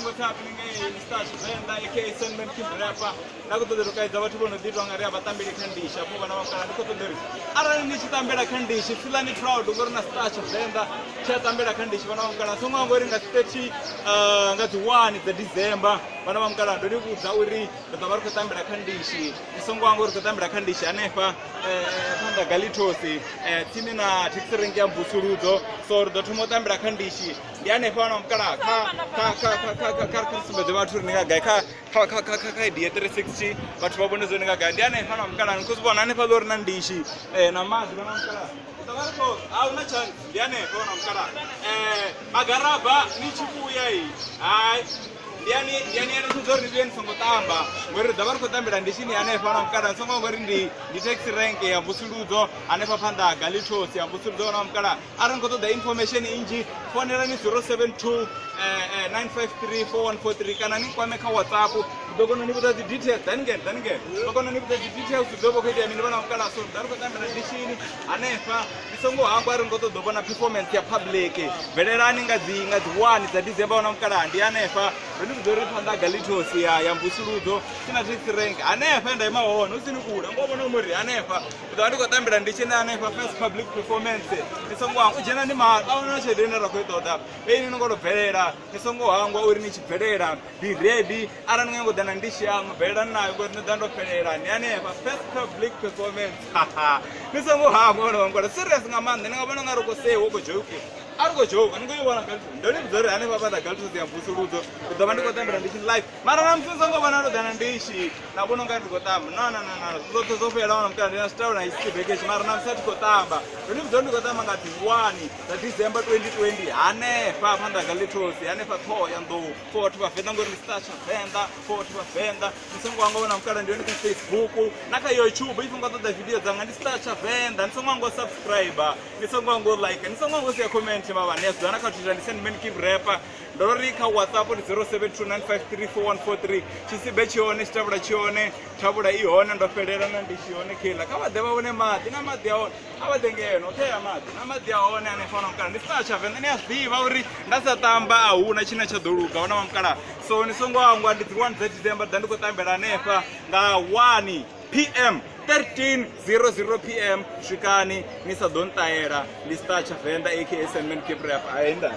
What's happening in Start Venda, aka Sandman Kim Rapper. Nagoto the Rukai Zawatuno Ditwanga Batambi Kandisha, Povanaka, Aranishitambera Kandish, Filani proud to Gorna Start Venda, Chatambera Kandish, Vanamaka, someone wearing a sketchy, that's one is the December, Vanamaka, the Ribu Zauri, the Tabarka Tambera Kandishi, someone works at Tambera Kandish, Anefa, Panda Galitosi, Timina, Tixeringa Busurudo, so the Tumotambera Kandishi, Yanefa Kara. Christmas watu ninga ka 360 watu wabone zo ninga ndiane hana mkala nkuzwa nane pa lor nandishi na mazi bana mkala tabarko au na chan ndiane bona mkala magaraba ni chipuya hii ai yani ana tuzori bien songo tamba ngori dabarko tambira ndishini ane fana mkala songo ngori ndi taxi rank ya busuluzo ane pa panda galitos ya busuluzo na mkala arango to the information inji phone rani 072 9534143 kana ni kwa meka WhatsApp dogono ni buta details dange dogono ni buta details dobo kwete amini bana mkala so dabarko tambira ndishini ane fa isongo hangwari ngoto dobona performance ya public velerani ngazi one za December na mkala ndi ane fa ndizori panda galitos ya mbusurudo sina taxi rank anefa ndai maona usini kuda ngobona umuri anefa ndandi kotambira ndichena anefa first public performance isongo wangu jena ni ma aona chedena rakoita oda beni ngoro bhelera isongo wangu uri ni chibhelera be ready ara ngengo dana ndishi yangu bhelera nayo ngori ndando bhelera ni anefa first public performance isongo wangu ngoro serious ngamande ngabona ngaroko sewo ko joke argo joke ngoyibona kaltu ndoni mzori anefa panda galtu ya mbusurudo ndabandi kotambira ndishi live mara namfunza ngobana dana ndishi nabona ngati kotamba no zofera wana mkanda na star na isibekesha mara namsati kotamba ndoni mzori kotamba ngati 1 za December 2020 anefa panda galitos anefa tho yando 4 tibafenda ngori start venda 4 tibafenda nisongo wangu na mkanda ndioni ka Facebook naka YouTube ifunga to the video zanga ndi start venda nisongo wangu subscriber nisongo wangu like nisongo wangu share comment mama next dana ka send men keep rapper ndorika WhatsApp 0729534143 chisibe chione chitabura chione tabura ione ndofelera nandishione kila kama deba one mati na mati yaone abadengeno theya mati na mati yaone anefana mkala ndisacha venda ni asiva uri ndasatamba auna china chadoluka ona mamkala so nisongo wangu andi 1 December dandiko tambela nefa nga 1 PM 13:00 PM shikani nisa dontaera listacha venda aka Sandman Keep Rap aenda